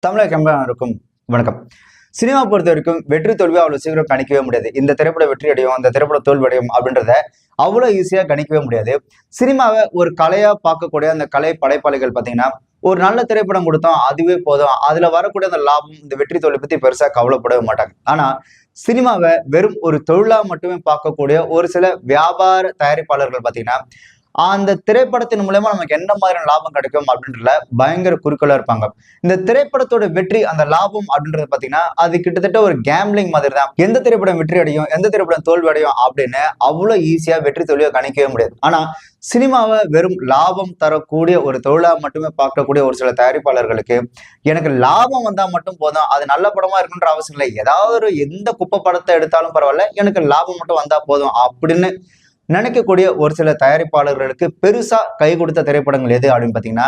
தமிழக இருக்கும் வணக்கம். சினிமா பொறுத்த வரைக்கும் வெற்றி தோல்வி அவ்வளவு சீக்கிரம் கணிக்கவே முடியாது. இந்த திரைப்படம் வெற்றி அடையும், இந்த திரைப்படம் தோல்வி அடையும் அப்படின்றத அவ்வளவு ஈஸியா கணிக்கவே முடியாது. சினிமாவை ஒரு கலையா பார்க்கக்கூடிய அந்த கலை படைப்பாளிகள் பாத்தீங்கன்னா, ஒரு நல்ல திரைப்படம் கொடுத்தோம் அதுவே போதும். அதுல வரக்கூடிய அந்த லாபம், இந்த வெற்றி தோல்வி பத்தி பெருசா கவலைப்படவே மாட்டாங்க. ஆனா சினிமாவை வெறும் ஒரு தொழிலா மட்டுமே பார்க்கக்கூடிய ஒரு சில வியாபார தயாரிப்பாளர்கள் பாத்தீங்கன்னா, அந்த திரைப்படத்தின் மூலமா நமக்கு என்ன மாதிரியான லாபம் கிடைக்கும் அப்படின்றதுல பயங்கர குறிக்கோளா இருப்பாங்க. இந்த திரைப்படத்தோட வெற்றி, அந்த லாபம் அப்படின்றது பாத்தீங்கன்னா, அது கிட்டத்தட்ட ஒரு கேம்பிளிங் மாதிரி தான். எந்த திரைப்படம் வெற்றி அடையும், எந்த திரைப்படம் தோல்வி அடையும் அப்படின்னு அவ்வளவு ஈஸியா வெற்றி தோல்வியை கணிக்கவே முடியாது. ஆனா சினிமாவை வெறும் லாபம் தரக்கூடிய ஒரு தொழிலா மட்டுமே பார்க்கக்கூடிய ஒரு சில தயாரிப்பாளர்களுக்கு, எனக்கு லாபம் வந்தா மட்டும் போதும், அது நல்ல படமா இருக்குன்ற அவசியம் இல்லை, ஏதாவது ஒரு எந்த குப்பை படத்தை எடுத்தாலும் பரவாயில்ல, எனக்கு லாபம் மட்டும் வந்தா போதும் அப்படின்னு நினைக்கக்கூடிய ஒரு சில தயாரிப்பாளர்களுக்கு பெருசா கை கொடுத்த திரைப்படங்கள் எது அப்படின்னு பாத்தீங்கன்னா,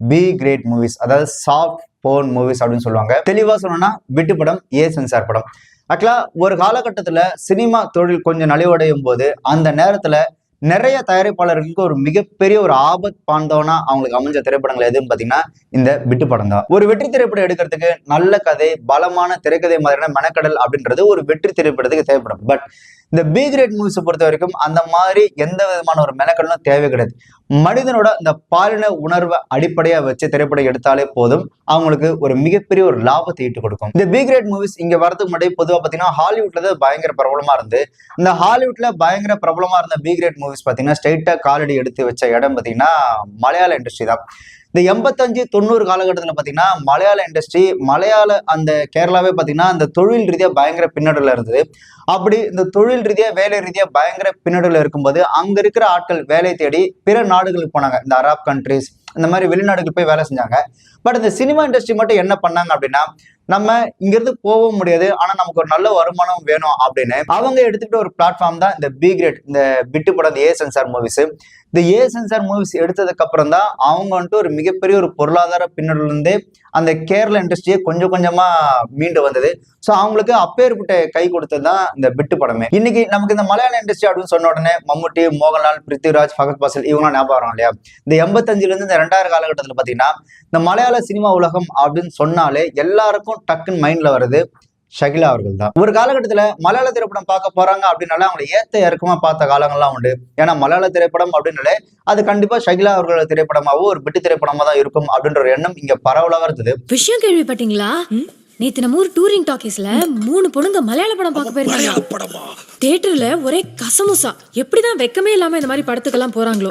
பி கிரேட் மூவிஸ், அதாவது சாஃப்ட் போர்ன் மூவிஸ் அப்படின்னு சொல்லுவாங்க. தெளிவா சொல்லணும்னா விட்டு படம், ஏ சென்சார் படம். ஆக்சுவலா ஒரு காலகட்டத்துல சினிமா தொழில் கொஞ்சம் நலிவடையும் போது அந்த நேரத்துல நிறைய தயாரிப்பாளர்களுக்கு ஒரு மிகப்பெரிய ஒரு ஆபத் பாந்தவனா அவங்களுக்கு அமைஞ்ச திரைப்படங்கள் எதுன்னு பாத்தீங்கன்னா, இந்த விட்டு படம் தான். ஒரு வெற்றி திரைப்படம் எடுக்கிறதுக்கு நல்ல கதை, பலமான திரைக்கதை மாதிரியான மெனக்கடல் அப்படின்றது ஒரு வெற்றி திரைப்படத்துக்கு தேவைப்படும். பட் இந்த பி கிரேட் மூவிஸை பொறுத்த வரைக்கும் அந்த மாதிரி எந்த விதமான ஒரு மெனக்கடலும் தேவை கிடையாது. மனிதனோட இந்த பாலின உணர்வை அடிப்படையா வச்சு திரைப்படம் எடுத்தாலே போதும், அவங்களுக்கு ஒரு மிகப்பெரிய ஒரு லாபத்தை ஈட்டு கொடுக்கும். இந்த பி கிரேட் மூவிஸ் இங்க வரதுக்கு முன்னாடி பொதுவா பாத்தீங்கன்னா ஹாலிவுட்ல தான் பயங்கர பிரபலமா இருந்து, இந்த ஹாலிவுட்ல பயங்கர பிரபலமா இருந்த பி கிரேட் மூவிஸ் பாத்தீங்கன்னா ஸ்ட்ரைட்டா காலடி எடுத்து வச்ச இடம் பாத்தீங்கன்னா மலையாள இண்டஸ்ட்ரி தான். இந்த 85-90 காலகட்டத்தில் பாத்தீங்கன்னா மலையாள இண்டஸ்ட்ரி, மலையாள அந்த கேரளாவே பாத்தீங்கன்னா அந்த தொழில் ரீதியா பயங்கர பின்னடைவுல இருந்தது. அப்படி இந்த தொழில் ரீதியா வேலை ரீதியா பயங்கர பின்னடைவுல இருக்கும்போது அங்க இருக்கிற ஆட்கள் வேலை தேடி பிற நாடுகளுக்கு போனாங்க. இந்த அரப் கண்ட்ரிஸ், இந்த மாதிரி வெளிநாடுகள் போய் வேலை செஞ்சாங்க. பட் இந்த சினிமா இண்டஸ்ட்ரி மட்டும் என்ன பண்ணாங்க அப்படின்னா, நம்ம இங்க இருந்து போகவும் முடியாது, ஆனா நமக்கு ஒரு நல்ல வருமானம் வேணும் அப்படின்னு அவங்க எடுத்துக்கிட்ட ஒரு பிளாட்ஃபார்ம் தான் இந்த பி கிரேட், இந்த விட்டு படம், இந்த ஏ சென்சார் மூவிஸ். இந்த ஏ சென்சார் மூவிஸ் எடுத்ததுக்கு அப்புறம் தான் அவங்க வந்துட்டு ஒரு மிகப்பெரிய ஒரு பொருளாதார பின்னணில இருந்து அந்த கேரள இண்டஸ்ட்ரியை கொஞ்சம் கொஞ்சமா மீண்டு வந்தது. ஸோ அவங்களுக்கு அப்பேற்பட்ட கை கொடுத்தது தான் இந்த விட்டு படமே. இன்னைக்கு நமக்கு இந்த மலையாள இண்டஸ்ட்ரி அப்படின்னு சொன்ன உடனே மம்முட்டி, மோகன்லால், பிருத்திவிராஜ், ஃபகத் பாசில் இவங்களாம் ஞாபகம் வரும் இல்லையா? இந்த 85ல இருந்து இந்த 2000 காலகட்டத்தில் பாத்தீங்கன்னா இந்த மலையாள சினிமா உலகம் அப்படின்னு சொன்னாலே எல்லாருக்கும் டக்குன்னு மைண்ட்ல வருது ஷகிலா அவர்கள் தான். ஒரு காலகட்டத்துல மலையாள திரைப்படம் பார்க்க போறாங்க அப்படின்னாலே அவங்களை ஏத்த இறக்கமா பார்த்த காலங்கள்லாம் உண்டு. ஏன்னா மலையாள திரைப்படம் அப்படின்னாலே அது கண்டிப்பா ஷகிலா அவர்களோட திரைப்படமாவோ ஒரு பிட்டு திரைப்படமா தான் இருக்கும் அப்படின்ற ஒரு எண்ணம் இங்க பரவலாக இருந்தது. விஷயம் கேள்விப்பட்டீங்களா? நேத்து நம்ம ஊர் டூரிங் டாக்கீஸ்ல 3 பொண்ணுங்க மலையாள படம் பார்க்க போயிருக்காங்க. தியேட்டர்ல ஒரே கசமுசா. எப்படிதான் வெக்கமே இல்லாம இந்த மாதிரி படத்துக்கெல்லாம் போறாங்களோ.